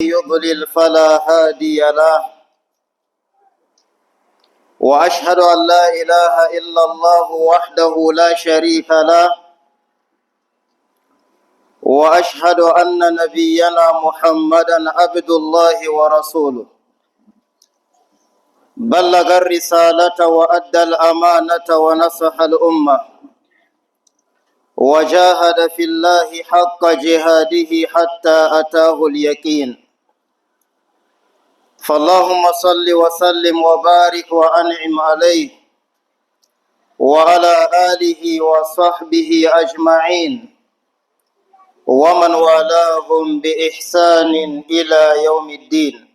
يضلل فلا هادي له وأشهد أن لا إله إلا الله وحده لا شريك له وأشهد أن نبينا محمدا عبد الله ورسوله بلغ الرسالة وأدى الأمانة ونصح الأمة وجاهد في الله حق جهاده حتى أتاه اليقين فاللهم صل وسلم وبارك وأنعم عليه وعلى آله وصحبه أجمعين ومن والاهم بإحسان إلى يوم الدين.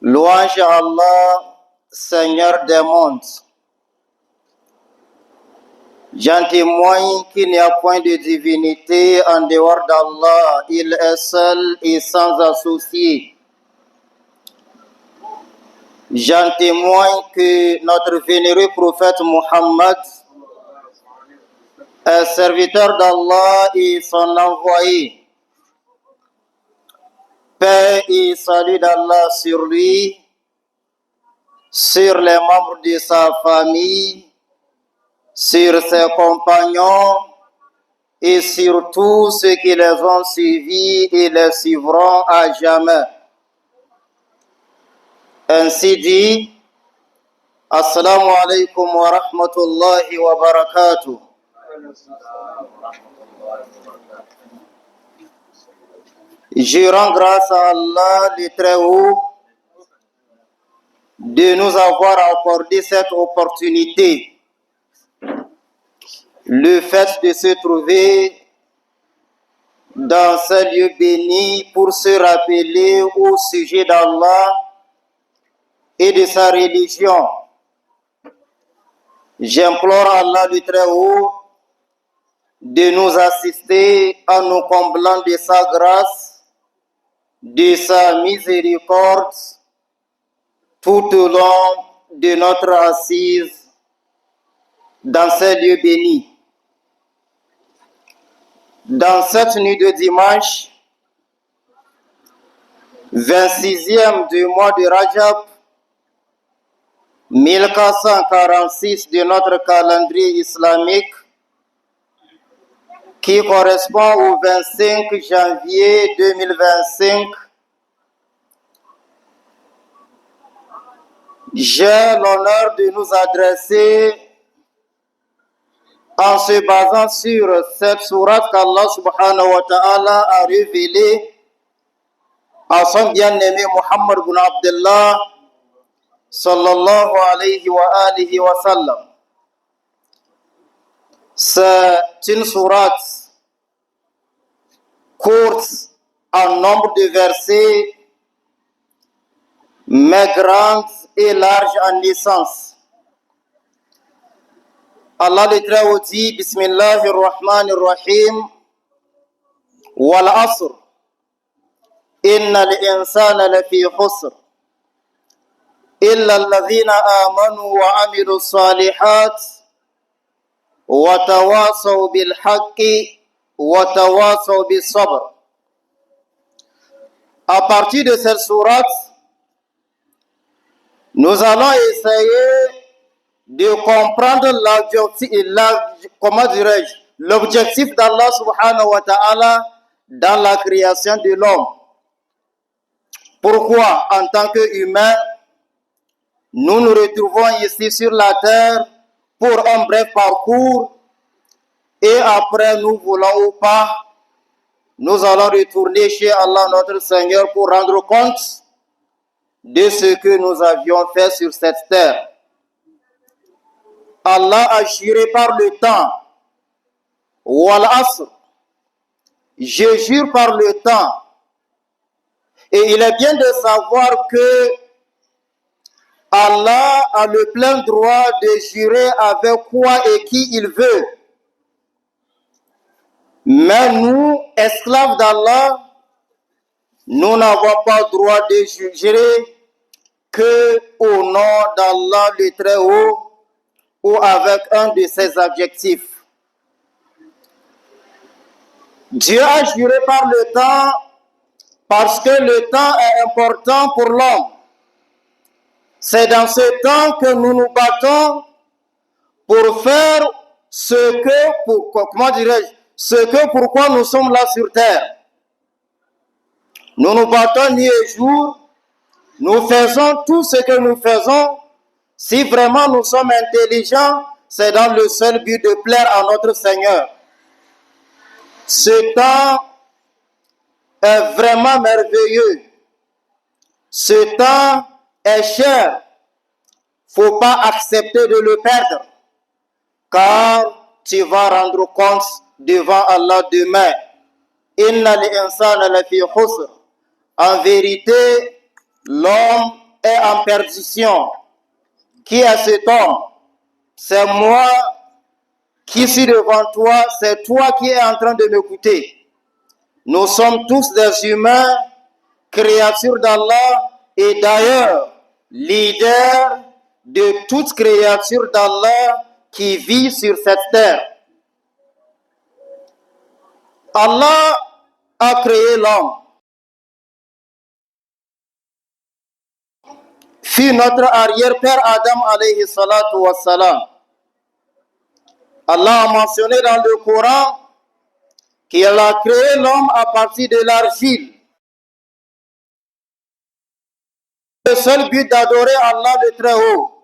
Louange à Allah, Seigneur des mondes. J'en témoigne qu'il n'y a point de divinité en dehors d'Allah, il est seul et sans associé. J'en témoigne que notre vénéré prophète Muhammad est serviteur d'Allah et son envoyé. Paix et salut d'Allah sur lui, sur les membres de sa famille, sur ses compagnons et sur tous ceux qui les ont suivis et les suivront à jamais. Ainsi dit, Assalamu alaikum wa rahmatullahi wa barakatuh. Je rends grâce à Allah le Très-Haut de nous avoir accordé cette opportunité. Le fait de se trouver dans ce lieu béni pour se rappeler au sujet d'Allah et de sa religion. J'implore Allah le Très-Haut de nous assister en nous comblant de sa grâce, de sa miséricorde, tout au long de notre assise dans ces lieux bénis. Dans cette nuit de dimanche, 26e du mois de Rajab, 1446 de notre calendrier islamique, qui correspond au 25 janvier 2025, j'ai l'honneur de nous adresser en se basant sur cette sourate qu'Allah subhanahu wa ta'ala a révélée à son bien-aimé Muhammad ibn Abdullah sallallahu alayhi wa alihi wa sallam. C'est une sourate courte en nombre de versets, mais grande et large en essence. Allah le Très-Haut dit, Bismillahir Rahmanir Rahim, Wal Asr, Innal insana lafi khusr, illa alladhina amanu wa amilu salihat, wa tawasaw bil haqqi, wa tawasaw bis sabr. À partir de cette sourate, nous allons essayer de comprendre l'objectif d'Allah subhanahu wa ta'ala dans la création de l'homme. Pourquoi, en tant qu'humains, nous nous retrouvons ici sur la terre pour un bref parcours et après, nous voulons ou pas, nous allons retourner chez Allah notre Seigneur pour rendre compte de ce que nous avions fait sur cette terre. Allah a juré par le temps. Wal Asr. Je jure par le temps. Et il est bien de savoir que Allah a le plein droit de jurer avec quoi et qui il veut. Mais nous, esclaves d'Allah, nous n'avons pas le droit de jurer que au nom d'Allah le Très-Haut ou avec un de ses adjectifs. Dieu a juré par le temps parce que le temps est important pour l'homme. C'est dans ce temps que nous nous battons pour faire ce que pourquoi nous sommes là sur terre. Nous nous battons nuit et jour, nous faisons tout ce que nous faisons. Si vraiment nous sommes intelligents, c'est dans le seul but de plaire à notre Seigneur. Ce temps est vraiment merveilleux. Ce temps est cher. Il ne faut pas accepter de le perdre, car tu vas rendre compte devant Allah demain. Inna l'insana lafi khusr. En vérité, l'homme est en perdition. Qui est cet homme? C'est moi qui suis devant toi, c'est toi qui es en train de m'écouter. Nous sommes tous des humains, créatures d'Allah, et d'ailleurs, leaders de toute créature d'Allah qui vit sur cette terre. Allah a créé l'homme. Fut notre arrière-père Adam alayhi salatu wassalam. Allah a mentionné dans le Coran qu'il a créé l'homme à partir de l'argile. Le seul but d'adorer Allah de très haut.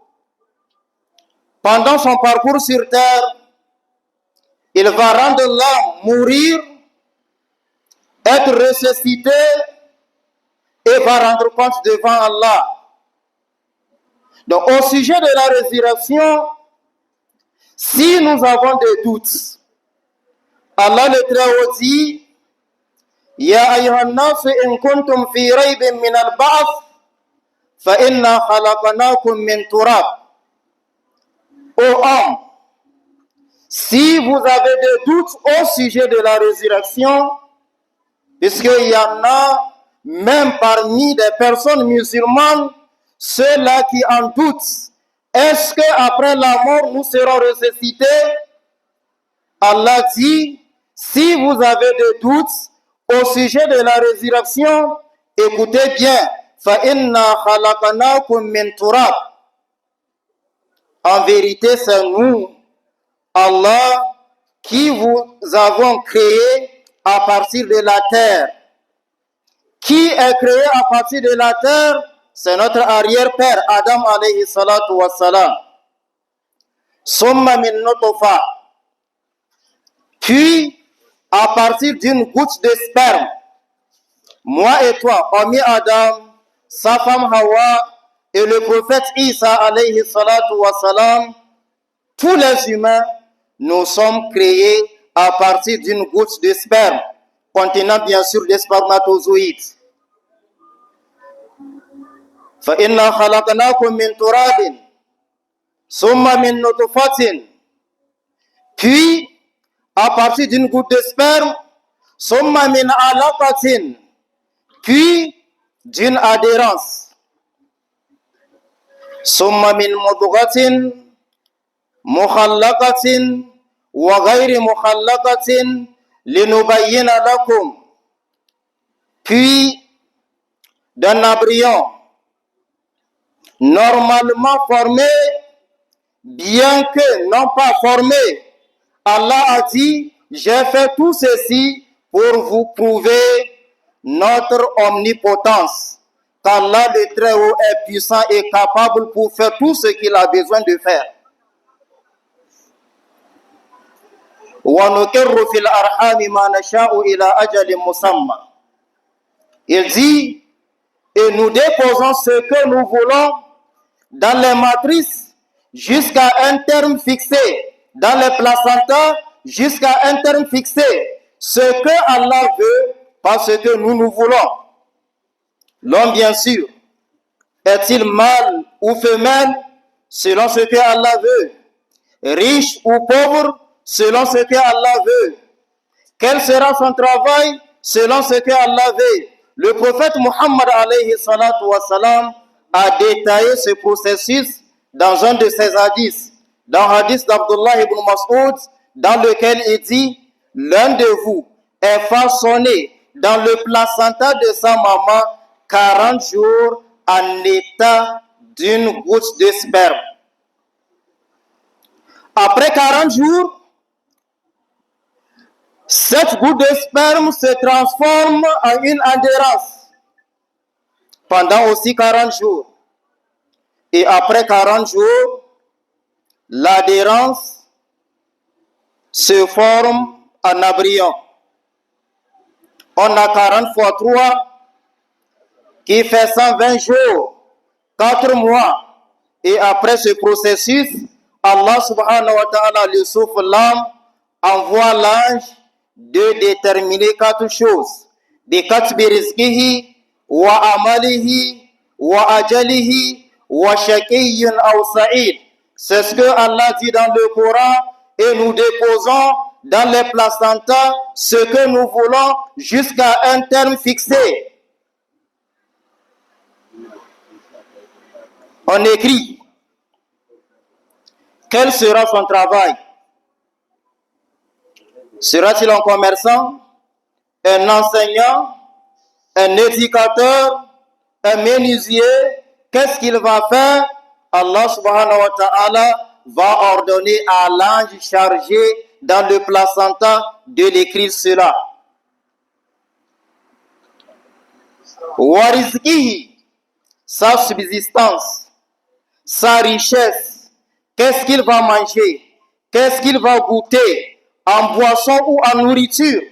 Pendant son parcours sur terre, il va rendre l'homme mourir, être ressuscité et va rendre compte devant Allah. Donc au sujet de la résurrection, si nous avons des doutes, Allah le Très-Haut dit, Ya ayyuhan nas in kuntum fi raybin min al-ba'th fa inna khalaqnakum min turab. Ô homme, si vous avez des doutes au sujet de la résurrection, puisqu'il y en a même parmi des personnes musulmanes, ceux-là qui en doutent, est-ce qu'après la mort nous serons ressuscités? Allah dit, si vous avez des doutes au sujet de la résurrection, écoutez bien, فَإِنَّا خَلَقَنَاكُم مِّن تُرَابٍ. En vérité, c'est nous, Allah, qui vous avons créé à partir de la terre. Qui est créé à partir de la terre? C'est notre arrière-père, Adam alayhi salatu wassalam. Summa min nutfa. Puis, à partir d'une goutte de sperme, moi et toi, ami Adam, sa femme Hawa et le prophète Isa alayhi salatu wassalam, tous les humains, nous sommes créés à partir d'une goutte de sperme, contenant bien sûr des spermatozoïdes. فَإِنَّا خَلَقْنَاكُم مِّن تُرَابٍ ثُمَّ مِن نُطْفَةٍ. Puis, à partir d'une goutte de sperme, ثُمَّ مِنْ عَلَقَةٍ. Puis, d'une adhérence. ثُمَّ مِنْ مُضْغَةٍ مُخَلَّقَةٍ وَغَيْرِ مُخَلَّقَةٍ لِنُبَيِّنَ لَكُمْ. Puis, d'un embryon normalement formé, bien que non pas formé. Allah a dit, j'ai fait tout ceci pour vous prouver notre omnipotence. Qu'Allah le Très-Haut est puissant et capable pour faire tout ce qu'il a besoin de faire. وَنُقِرُّ فِي الْأَرْحَامِ مَا نَشَاءُ إِلَى أَجَلٍ مُّسَمًّى. Il dit, et nous déposons ce que nous voulons dans les matrices jusqu'à un terme fixé, dans les placentas jusqu'à un terme fixé, ce que Allah veut, pas ce que nous voulons. L'homme, bien sûr, est-il mâle ou femelle, selon ce que Allah veut, riche ou pauvre, selon ce que Allah veut. Quel sera son travail, selon ce que Allah veut. Le prophète Muhammad alayhi salatu wassalam a détaillé ce processus dans un de ses hadiths, dans le hadith d'Abdullah ibn Mas'ud, dans lequel il dit, l'un de vous est façonné dans le placenta de sa maman 40 jours en état d'une goutte de sperme. Après 40 jours, cette goutte de sperme se transforme en une adhérence pendant aussi 40 jours. Et après 40 jours, l'adhérence se forme en embryon. On a 40 fois 3 qui fait 120 jours, 4 mois. Et après ce processus, Allah subhanahu wa ta'ala le souffle l'âme, envoie l'ange de déterminer 4 choses. Bi katbi rizqihi wa amalihi wa ajalihi wa shaqiyyun aw sa'id. C'est ce que Allah dit dans le Coran et nous déposons dans les placentas ce que nous voulons jusqu'à un terme fixé. On écrit quel sera son travail. Sera-t-il un commerçant, un enseignant, un éducateur, un menuisier? Qu'est-ce qu'il va faire? Allah subhanahu wa ta'ala va ordonner à l'ange chargé dans le placenta de l'écrire cela. Warizqihi, sa subsistance, sa richesse, qu'est-ce qu'il va manger, qu'est-ce qu'il va goûter en boisson ou en nourriture.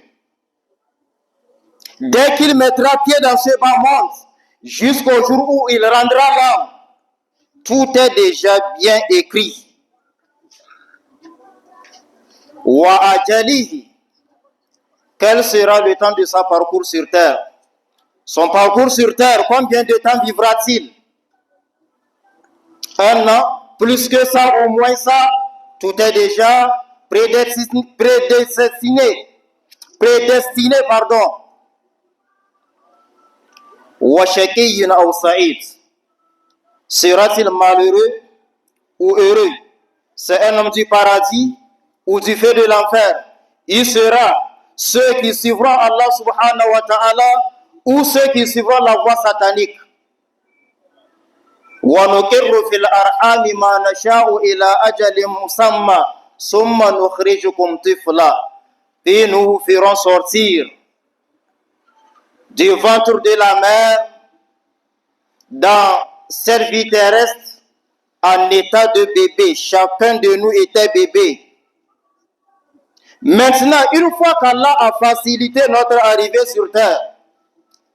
Dès qu'il mettra pied dans ce bas monde, jusqu'au jour où il rendra l'âme, tout est déjà bien écrit. Wa ajalihi, quel sera le temps de sa parcours sur terre? Son parcours sur terre, combien de temps vivra-t-il? 1 an, plus que ça, au moins ça, tout est déjà prédestiné, pardon. Wa shaqiyyun aw sa'id, sera-t-il malheureux ou heureux? C'est un homme du paradis ou du feu de l'enfer? Il sera ceux qui suivront Allah subhanahu wa ta'ala ou ceux qui suivront la voie satanique. وَنُقِرُّ فِي الْأَرْحَامِ مَا نَشَاءُ إِلَى أَجَلٍ مُّسَمًّى ثُمَّ نُخْرِجُكُمْ طِفْلًا. Et nous vous ferons sortir du ventre de la mère dans cette vie terrestre en état de bébé. Chacun de nous était bébé. Maintenant, une fois qu'Allah a facilité notre arrivée sur terre,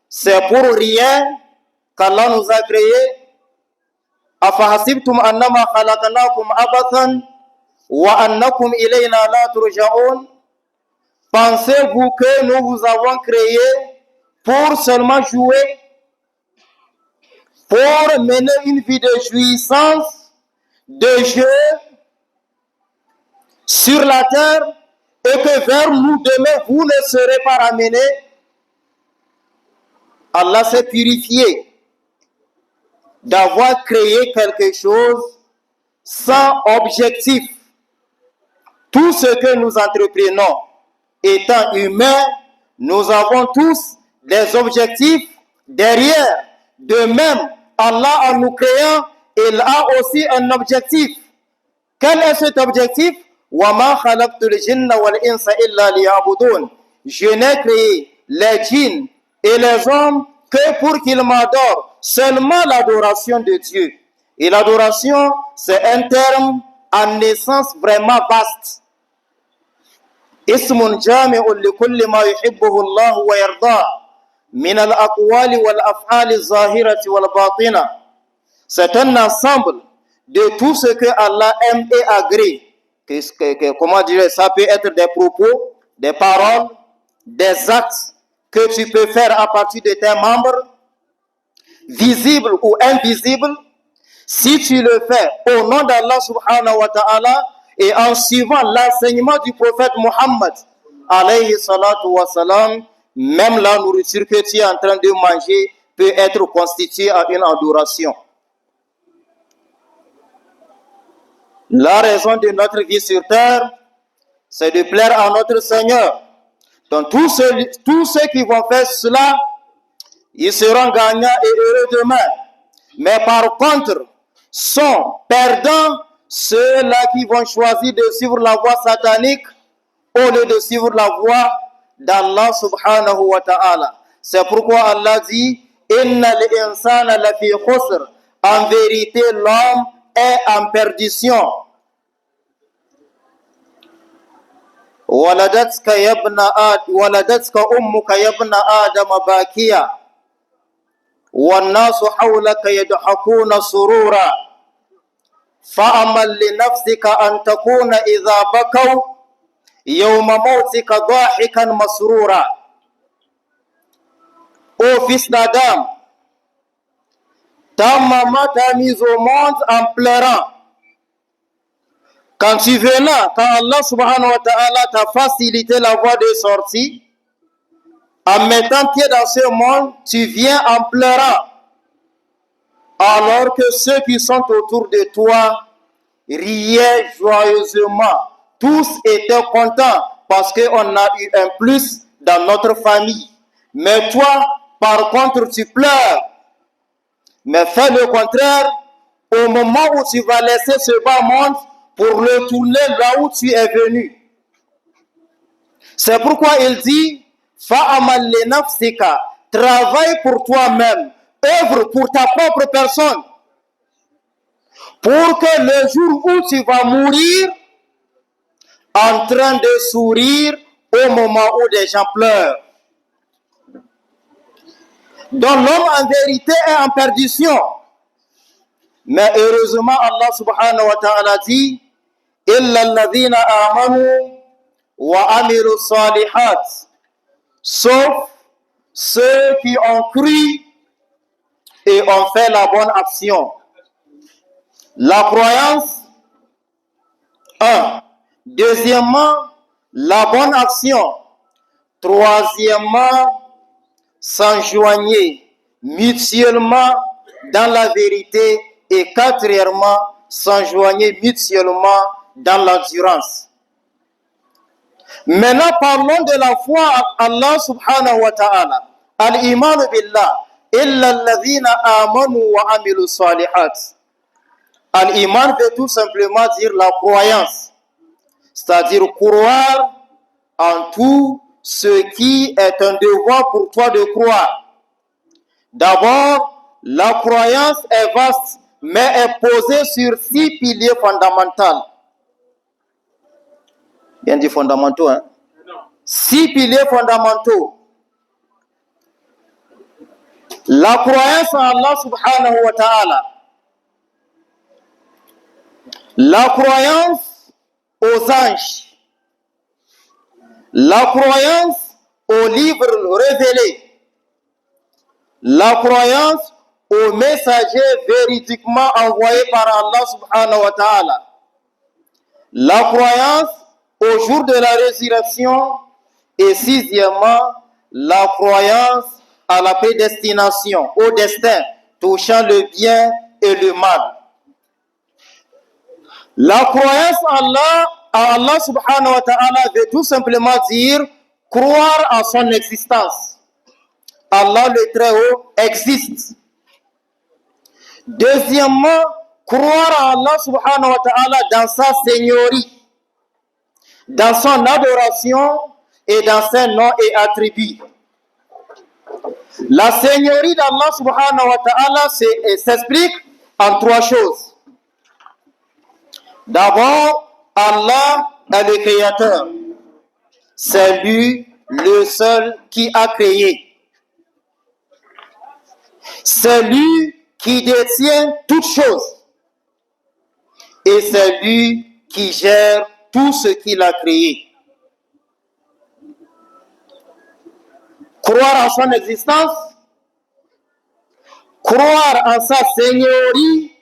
c'est pour rien qu'Allah nous a créés. أفحسبتم أنما خلقناكم عبثا وأنكم إلينا لا ترجعون. Pensez-vous que nous vous avons créé pour seulement jouer, pour mener une vie de jouissance, de jeu sur la terre, et que vers nous demain vous ne serez pas ramenés? Allah s'est purifié d'avoir créé quelque chose sans objectif. Tout ce que nous entreprenons, étant humains, nous avons tous des objectifs derrière. De même, Allah, en nous créant, il a aussi un objectif. Quel est cet objectif? وَمَا خَلَقْتُ الْجِنَّ وَالْإِنسَ إِلَّا لِيَعْبُدُونَ. Je n'ai créé les djinns et les hommes que pour qu'ils m'adorent. Seulement l'adoration de Dieu. Et l'adoration, c'est un terme en essence vraiment vaste. اسم جامع لكل ما يحبه الله ويرضاه من الأقوال والأفعال الظاهرة والباطنة. C'est un ensemble de tout ce que Allah aime et agrée. Comment dire, ça peut être des propos, des paroles, des actes que tu peux faire à partir de tes membres, visibles ou invisibles. Si tu le fais au nom d'Allah subhanahu wa ta'ala et en suivant l'enseignement du prophète Muhammad alayhi salatu wa salam, même la nourriture que tu es en train de manger peut être constituée à une adoration. La raison de notre vie sur terre, c'est de plaire à notre Seigneur. Donc tous ceux qui vont faire cela, ils seront gagnants et heureux demain. Mais par contre, sont perdants ceux-là qui vont choisir de suivre la voie satanique au lieu de suivre la voie d'Allah subhanahu wa ta'ala. C'est pourquoi Allah dit Inna l'insana lafi khusr. En vérité, l'homme est en perdition. ولدتك أمك يا ابن آدم باكيا والناس حولك يضحكون سرورا فأمل لنفسك أن تكون إذا بكوا يوم موتك ضاحكا مسرورا. Ô fils d'Adam, ta maman t'a mis au monde en pleurant. Quand tu venais, quand Allah subhanahu wa ta'ala t'a facilité la voie de sortie, en mettant pied dans ce monde, tu viens en pleurant. Alors que ceux qui sont autour de toi riaient joyeusement. Tous étaient contents parce qu'on a eu un plus dans notre famille. Mais toi, par contre, tu pleures. Mais fais le contraire au moment où tu vas laisser ce bas monde pour retourner là où tu es venu. C'est pourquoi il dit Fa'amal li nafsika, travaille pour toi-même, œuvre pour ta propre personne, pour que le jour où tu vas mourir, en train de sourire au moment où des gens pleurent. Donc l'homme en vérité est en perdition. Mais heureusement, Allah subhanahu wa ta'ala dit Illa alladhina amanu wa amilu salihat. Sauf ceux qui ont cru et ont fait la bonne action. La croyance, un. Deuxièmement, la bonne action. Troisièmement, s'enjoigner mutuellement dans la vérité. Et quatrièmement, s'enjoigner mutuellement dans l'endurance. Maintenant, parlons de la foi à Allah subhanahu wa ta'ala. Al-iman billah. Illa alladhina amanu wa amilu salihat. Al-iman veut tout simplement dire la croyance. C'est-à-dire croire en tout ce qui est un devoir pour toi de croire. D'abord, la croyance est vaste, mais est posée sur 6 piliers fondamentaux. Bien dit fondamentaux, hein? 6 piliers fondamentaux. La croyance en Allah subhanahu wa ta'ala. La croyance aux anges. La croyance aux livres révélés. La croyance aux messagers véridiquement envoyés par Allah subhanahu wa ta'ala. La croyance au jour de la résurrection. Et sixièmement, la croyance à la prédestination, au destin, touchant le bien et le mal. La croyance à Allah subhanahu wa ta'ala veut tout simplement dire croire en son existence. Allah le Très-Haut existe. Deuxièmement, croire en Allah subhanahu wa ta'ala dans sa seigneurie, dans son adoration et dans ses noms et attributs. La seigneurie d'Allah subhanahu wa ta'ala s'explique en 3 choses. D'abord, Allah est le créateur. C'est lui le seul qui a créé. C'est lui qui détient toutes choses. Et c'est lui qui gère tout ce qu'il a créé. Croire en son existence, croire en sa seigneurie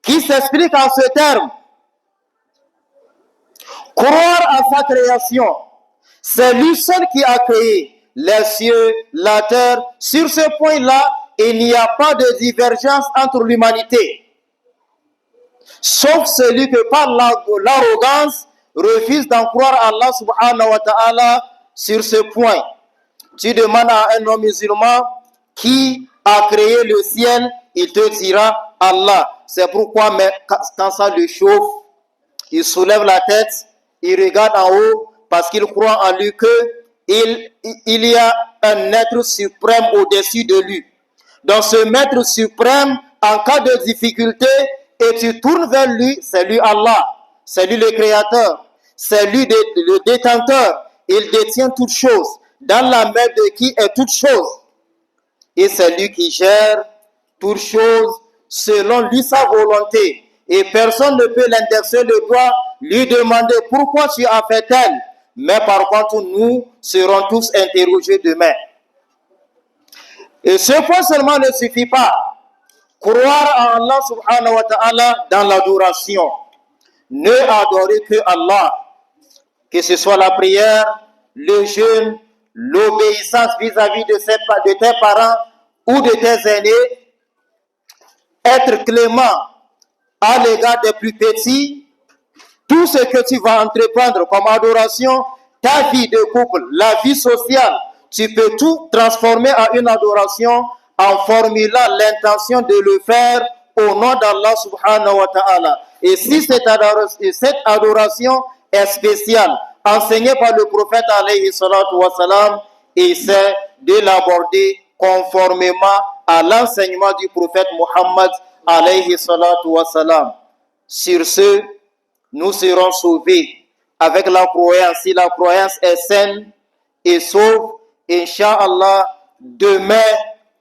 qui s'explique en ce terme. Croire en sa création, c'est lui seul qui a créé les cieux, la terre. Sur ce point-là, il n'y a pas de divergence entre l'humanité. Sauf celui que par l'arrogance refuse d'en croire Allah subhanahu wa ta'ala sur ce point. Tu demandes à un homme musulman qui a créé le ciel, il te dira Allah. C'est pourquoi quand ça le chauffe, il soulève la tête, il regarde en haut parce qu'il croit en lui qu'il y a un être suprême au-dessus de lui. Donc ce maître suprême, en cas de difficulté, et tu tournes vers lui, c'est lui Allah, c'est lui le créateur, c'est lui le détenteur. Il détient toutes choses. Dans la main de qui est toute chose. Et c'est lui qui gère toutes choses selon lui sa volonté. Et personne ne peut l'indexer le doigt, lui demander pourquoi tu as fait tel. Mais par contre, nous serons tous interrogés demain. Et ce point seulement ne suffit pas. Croire en Allah subhanahu wa ta'ala dans l'adoration. Ne adorer que Allah. Que ce soit la prière, le jeûne, l'obéissance vis-à-vis de tes parents ou de tes aînés, être clément à l'égard des plus petits, tout ce que tu vas entreprendre comme adoration, ta vie de couple, la vie sociale, tu peux tout transformer en une adoration en formulant l'intention de le faire au nom d'Allah subhanahu wa ta'ala. Et si cette adoration est spéciale, enseignée par le prophète alayhi salatu wa salam, essaie de l'aborder conformément à l'enseignement du prophète Muhammad alayhi salatu wa salam. Sur ce, nous serons sauvés avec la croyance. Si la croyance est saine et sauve, Inch'Allah, demain,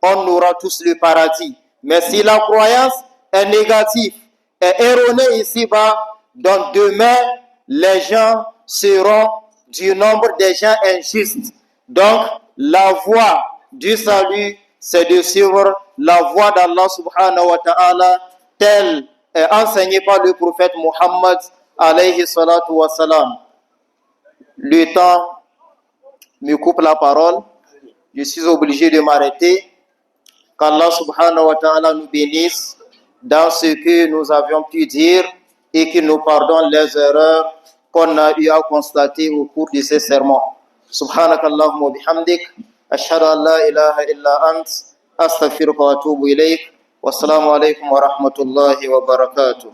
on aura tous le paradis. Mais si la croyance est négative, est erronée ici-bas, donc demain, les gens seront du nombre des gens injustes. Donc, la voie du salut, c'est de suivre la voie d'Allah subhanahu wa ta'ala, telle est enseignée par le prophète Muhammad alayhi salatu wa salam. Le temps me coupe la parole. Je suis obligé de m'arrêter. Qu'Allah subhanahu wa ta'ala nous bénisse dans ce que nous avions pu dire et qu'il nous pardonne les erreurs qu'on a eu à constater au cours de ces sermons. Subhanakallahumma bihamdik. Ashhadu an la ilaha illa ant. Astaghfiruka wa atubu ilayk. Wassalamu alaikum wa rahmatullahi wa barakatuh.